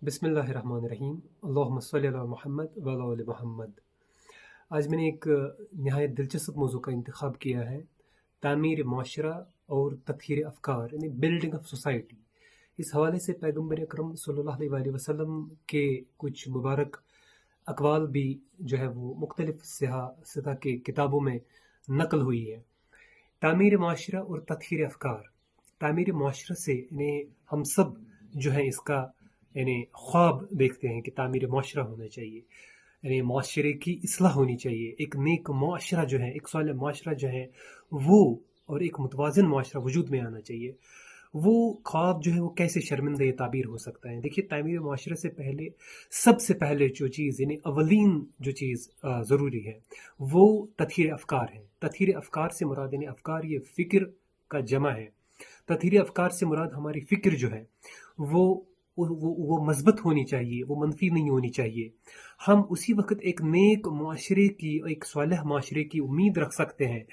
बिस्मिल्लाहिर्रहमानिर्रहीम। अल्लाहुम्मा सल्लि अला मुहम्मद व अला आलि मुहम्मद। आज मैंने एक नहायत दिलचस्प मौजू का इंतखाब किया है, तामीर माशरा और तत्हीर अफ़कार यानी बिल्डिंग ऑफ सोसाइटी। इस हवाले से पैगम्बर अकरम सल्लल्लाहु अलैहि वसल्लम के कुछ मुबारक अक़वाल भी जो है वो मुख्तलिफ़ सियासत के किताबों में नकल हुई है। तामीर माशरा और तत्हीर अफ़कार, तामीर माशरा से यानी हम सब जो है इसका यानी ख्वाब देखते हैं कि तामीर माशरा होना चाहिए, यानी माशरे की इस्लाह होनी चाहिए, एक नेक माशरा जो है, एक साले माशरा जो है वो, और एक मुतवाज़िन माशरा वजूद में आना चाहिए। वो ख्वाब जो है वो कैसे शर्मिंदा ताबीर हो सकता है। देखिए, तामीर माशरे से पहले, सबसे पहले जो चीज़ यानी अवलीन जो चीज़ ज़रूरी है वो तत्हीर अफ़कार है। तत्हीर अफ़कार से मुराद यानी अफ़कार ये फ़िक्र का जमा है। तत्हीर अफ़कार से मुराद हमारी फ़िक्र जो है वो मज़बूत होनी चाहिए, वो मनफी नहीं होनी चाहिए। हम उसी वक्त एक नेक माशरे की, एक सालेह माशरे की उम्मीद रख सकते हैं।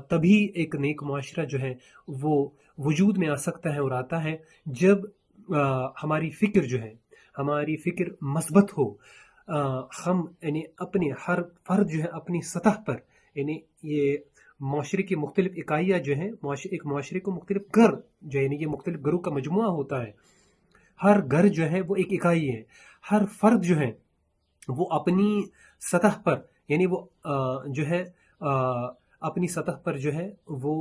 तभी एक नेक माशरा जो है वो वजूद में आ सकता है और आता है जब हमारी फ़िक्र जो है, हमारी फ़िक्र मस्बत हो। हम यानी अपने हर फ़र्द जो है अपनी सतह पर, यानी ये माशरे की मुख्तलिफ इकाइयाँ जो हैं, एक माशरे को मुख्तलिफ घर जो है, यानी ये मुख्तलिफ घरों का मजमुआ होता है। हर घर जो है वो एक इकाई है। हर फर्द जो है वो अपनी सतह पर, यानी वो जो है अपनी सतह पर जो है वो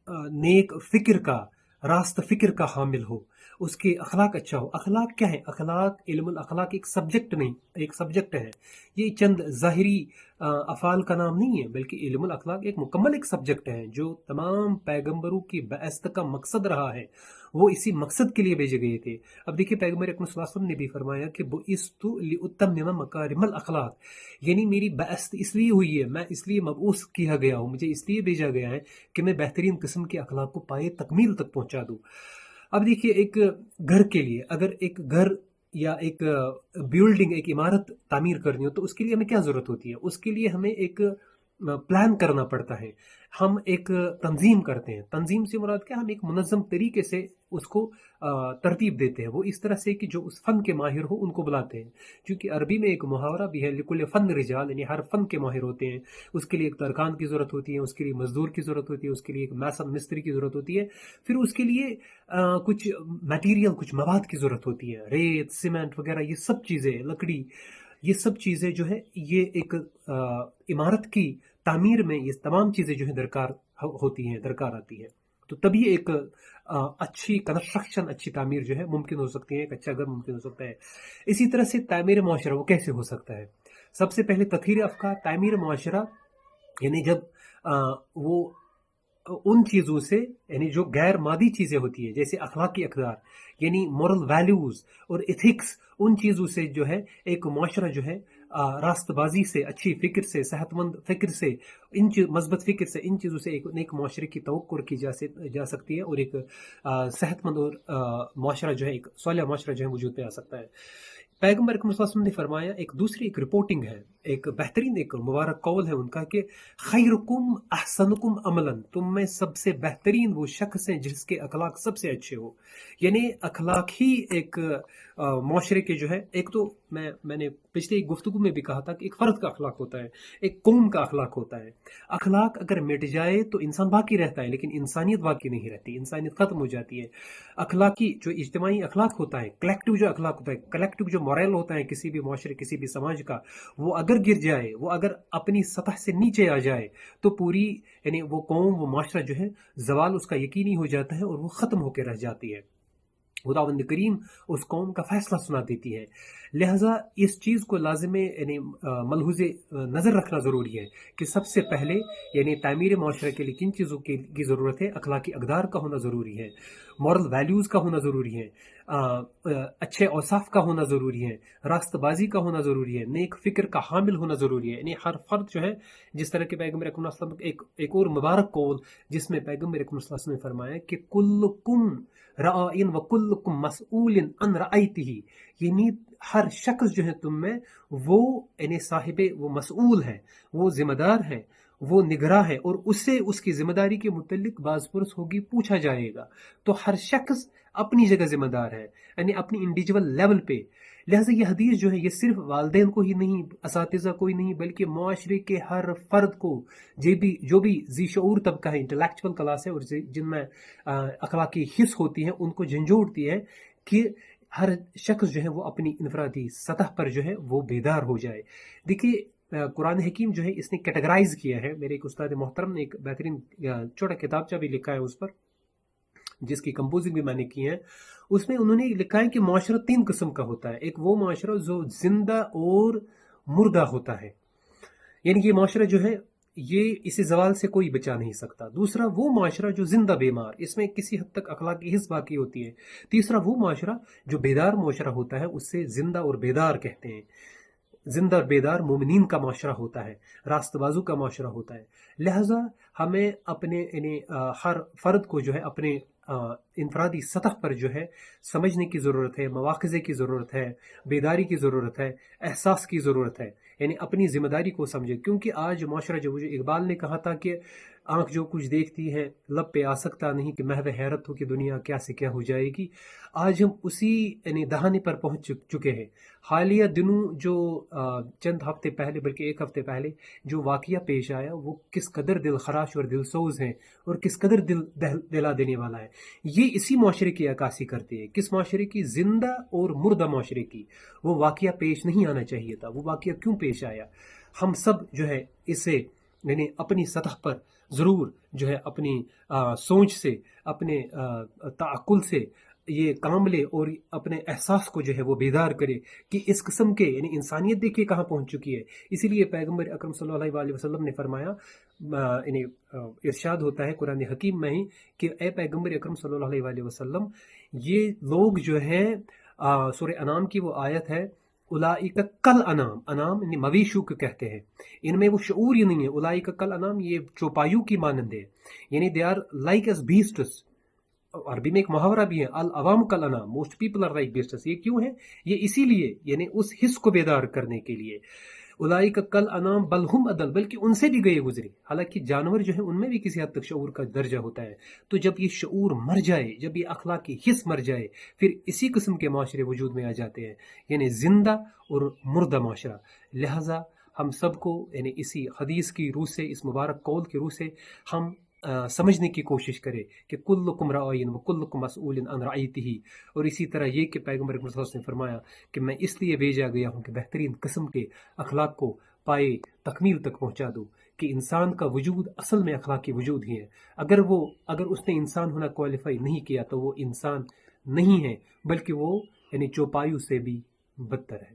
नेक फ़िक्र का, रास्त फ़िक्र का हामिल हो, उसके अखलाक अच्छा हो। अखलाक क्या है? अखलाक, इल्मुल अखलाक एक सब्जेक्ट नहीं, एक सब्जेक्ट है। ये चंद ज़ाहिरी अफ़ाल का नाम नहीं है, बल्कि इल्मुल अखलाक एक मुकम्मल एक सब्जेक्ट है जो तमाम पैगम्बरों की बअस्त का मकसद रहा है। वो इसी मकसद के लिए भेजे गए थे। अब देखिए, पैगम्बर अकरम सल्लल्लाहु अलैहि वसल्लम ने भी फरमाया कि बुइस्तु लिउत्तम्मिम मकारिमल अखलाक, यानी मेरी बअस्त इसलिए हुई है, मैं इसलिए मबऊस किया गया हूँ, मुझे इसलिए भेजा गया है कि मैं बेहतरीन किस्म के अखलाक को पाए तकमील तक पहुँचा दूँ। अब देखिए, एक घर के लिए अगर एक घर या एक बिल्डिंग, एक इमारत तामीर करनी हो तो उसके लिए हमें क्या ज़रूरत होती है? उसके लिए हमें एक प्लान करना पड़ता है। हम एक तंजीम करते हैं। तंजीम से मुराद क्या? हम एक मुनज़्ज़म तरीके से उसको तरतीब देते हैं। वो इस तरह से कि जो उस फ़न के माहिर हो उनको बुलाते हैं। क्योंकि अरबी में एक मुहावरा भी है, लिकुल्लि फ़न रिजाल, यानी हर फ़न के माहिर होते हैं। उसके लिए एक तरखान की ज़रूरत होती है, उसके लिए मज़दूर की ज़रूरत होती है, उसके लिए एक मैसन मिस्त्री की ज़रूरत होती है। फिर उसके लिए कुछ मटीरियल, कुछ मवाद की ज़रूरत होती है, रेत, सीमेंट वगैरह, ये सब चीज़ें, लकड़ी, ये सब चीज़ें जो है ये एक इमारत की तामीर में ये तमाम चीज़ें जो है दरकार होती हैं, दरकार आती है। तो तभी एक अच्छी कंस्ट्रक्शन, अच्छी तामीर जो है मुमकिन हो सकती है, एक अच्छा घर मुमकिन हो सकता है। इसी तरह से तामीर मुआशरा वो कैसे हो सकता है? सबसे पहले तत्हीर अफ़कार, तामीर मुआशरा यानी जब वो उन चीज़ों से, यानी जो गैर मादी चीज़ें होती हैं, जैसे अखलाकी अक़दार यानी मोरल वैल्यूज़ और एथिक्स, उन चीज़ों से जो है एक मुआशरा जो है रास्तबाजी से, अच्छी फ़िक्र से, सेहतमंद फ़िक्र से, मस्बत फ़िक्र से, इन चीज़ों से एक मुआशरे की तवक्कुर की जा सकती है और एक सेहतमंद और मुआशरा जो है, एक सालिह मुआशरा जो है वजूद में आ सकता है। पैगम्बर अकरम सल्लल्लाहु अलैहि वसल्लम ने फरमाया, एक दूसरी एक रिपोर्टिंग है, एक बेहतरीन एक मुबारक कौल है उनका कि खैरुकुम अहसनुकुम अमलन, तुम में सबसे बेहतरीन वो शख्स है जिसके अखलाक सबसे अच्छे हो। यानी अखलाक ही एक माशरे के जो है, एक तो मैंने पिछले एक गुफ्तगू में भी कहा था कि एक फ़र्द का अखलाक होता है, एक कौम का अखलाक होता है। अखलाक अगर मिट जाए तो इंसान बाकी रहता है, लेकिन इंसानियत बाकी नहीं रहती, इंसानियत ख़त्म हो जाती है। अखलाकी जो इज्तिमाई अखलाक होता है, कलेक्टिव जो अखलाक होता है, कलेक्टिव जो मॉरल होता है किसी भी माशरे, किसी भी समाज का, वो अगर गिर जाए, वो अगर अपनी सतह से नीचे आ जाए तो पूरी, यानी वो कौम, वो माशरा जो है ज़वाल उसका यकीनी हो जाता है और वो ख़त्म होकर रह जाती है। खुदावंद करीम उस कौम का फैसला सुना देती है। लिहाजा इस चीज़ को लाजिम यानी मलहूज़ नज़र रखना ज़रूरी है कि सबसे पहले यानी तामीर माशरे के लिए किन चीज़ों की ज़रूरत है? अखलाकी अक़दार का होना ज़रूरी है, मॉरल वैल्यूज़ का होना ज़रूरी है, अच्छे औसाफ का होना ज़रूरी है, रास्तबाजी का होना ज़रूरी है, नेक फ़िक्र का हामिल होना ज़रूरी है। यानी हर फ़र्द जो है, जिस तरह के पैगम्बर अकरम सल्लल्लाहु अलैहि वसल्लम एक और मुबारक कौल जिसमें पैगम्बर अकरम सल्लल्लाहु अलैहि वसल्लम ने फरमाया कि कुल्लुकुम राइन व कुल्लुकुम मसऊलिन अन रअयतिही, यानी हर शख्स जो है तुम में वो यानी साहिबे वो मसऊल है, वो जिम्मेदार है, وہ نگراں ہے اور اسے اس کی ذمہ داری کے متعلق باز پرس ہوگی، پوچھا جائے گا۔ تو ہر شخص اپنی جگہ ذمہ دار ہے، یعنی اپنی انڈیویجول لیول پہ۔ لہٰذا یہ حدیث جو ہے یہ صرف والدین کو ہی نہیں، اساتذہ کو ہی نہیں، بلکہ معاشرے کے ہر فرد کو، جو بھی ذی شعور طبقہ ہے، انٹلیکچوئل کلاس ہے، اور جن میں اخلاقی حص ہوتی ہیں، ان کو جھنجھوڑتی ہے کہ ہر شخص جو ہے وہ اپنی انفرادی سطح پر جو ہے وہ بیدار ہو جائے۔ دیکھیے قرآن حکیم جو ہے اس نے کیٹیگرائز کیا ہے۔ میرے ایک استاد محترم نے ایک بہترین چھوٹا کتابچہ بھی لکھا ہے اس پر، جس کی کمپوزنگ بھی میں نے کی ہے۔ اس میں انہوں نے لکھا ہے کہ معاشرہ 3 قسم کا ہوتا ہے۔ ایک وہ معاشرہ جو زندہ اور مردہ ہوتا ہے، یعنی یہ معاشرہ جو ہے یہ اسی زوال سے کوئی بچا نہیں سکتا۔ دوسرا وہ معاشرہ جو زندہ بیمار، اس میں کسی حد تک اخلاقی حص باقی ہوتی ہے۔ تیسرا وہ معاشرہ جو بیدار معاشرہ ہوتا ہے، اس سے زندہ اور بیدار کہتے ہیں۔ زندہ اور بیدار مومنین کا معاشرہ ہوتا ہے، راست بازو کا معاشرہ ہوتا ہے۔ لہٰذا ہمیں اپنے یعنی ہر فرد کو جو ہے اپنے انفرادی سطح پر جو ہے سمجھنے کی ضرورت ہے، مواخذے کی ضرورت ہے، بیداری کی ضرورت ہے، احساس کی ضرورت ہے، یعنی اپنی ذمہ داری کو سمجھے۔ کیونکہ آج معاشرہ جو اقبال نے کہا تھا کہ آنکھ جو کچھ دیکھتی ہے لب پہ آ سکتا نہیں، کہ محو حیرت ہو کہ دنیا کیا سے کیا ہو جائے گی۔ آج ہم اسی یعنی دہانے پر پہنچ چکے ہیں۔ حالیہ دنوں جو چند ہفتے پہلے، بلکہ 1 ہفتے پہلے جو واقعہ پیش آیا، وہ کس قدر دل خراش اور دل سوز ہیں، اور کس قدر دل دلا دینے والا ہے۔ یہ اسی معاشرے کی عکاسی کرتے ہیں۔ کس معاشرے کی؟ زندہ اور مردہ معاشرے کی۔ وہ واقعہ پیش نہیں آنا چاہیے تھا۔ وہ واقعہ کیوں پیش آیا؟ ہم سب جو ہے اسے یعنی اپنی سطح پر ضرور جو ہے اپنی سوچ سے، اپنے تعقل سے یہ کام لے، اور اپنے احساس کو جو ہے وہ بیدار کرے کہ اس قسم کے یعنی انسانیت دیکھیے کہاں پہنچ چکی ہے۔ اسی لیے پیغمبر اکرم صلی اللہ علیہ وسلم نے فرمایا، یعنی ارشاد ہوتا ہے قرآن حکیم میں ہی کہ اے پیغمبر اکرم صلی اللہ علیہ وسلم، یہ لوگ جو ہیں، سورہ انعام کی وہ آیت ہے، اولئک کل انام، انام یعنی مویشو کو کہتے ہیں، ان میں وہ شعور ہی نہیں ہے۔ اولئک کل انام، یہ چوپایوں کی مانند ہے، یعنی they are like as beasts. Arabi میں ایک محاورہ بھی ہے، العوام کل انام، most people are like beasts. یہ کیوں ہے؟ یہ اسی لیے، یعنی اس حص کو بیدار کرنے کے لیے۔ اولئک کل انام بل ہم اضل، بلکہ ان سے بھی گئے گزرے۔ حالانکہ جانور جو ہیں ان میں بھی کسی حد تک شعور کا درجہ ہوتا ہے۔ تو جب یہ شعور مر جائے، جب یہ اخلاقی حص مر جائے، پھر اسی قسم کے معاشرے وجود میں آ جاتے ہیں، یعنی زندہ اور مردہ معاشرہ۔ لہٰذا ہم سب کو یعنی اسی حدیث کی روح سے، اس مبارک قول کی روح سے ہم سمجھنے کی کوشش کرے کہ کلکم راعین وکلکم مسئول عن رعیتہ، اور اسی طرح یہ کہ پیغمبر صلی اللہ علیہ وسلم نے فرمایا کہ میں اس لیے بھیجا گیا ہوں کہ بہترین قسم کے اخلاق کو پائے تکمیل تک پہنچا دوں، کہ انسان کا وجود اصل میں اخلاقی وجود ہی ہے۔ اگر اس نے انسان ہونا کوالیفائی نہیں کیا تو وہ انسان نہیں ہے، بلکہ وہ یعنی چوپایوں سے بھی بدتر ہے۔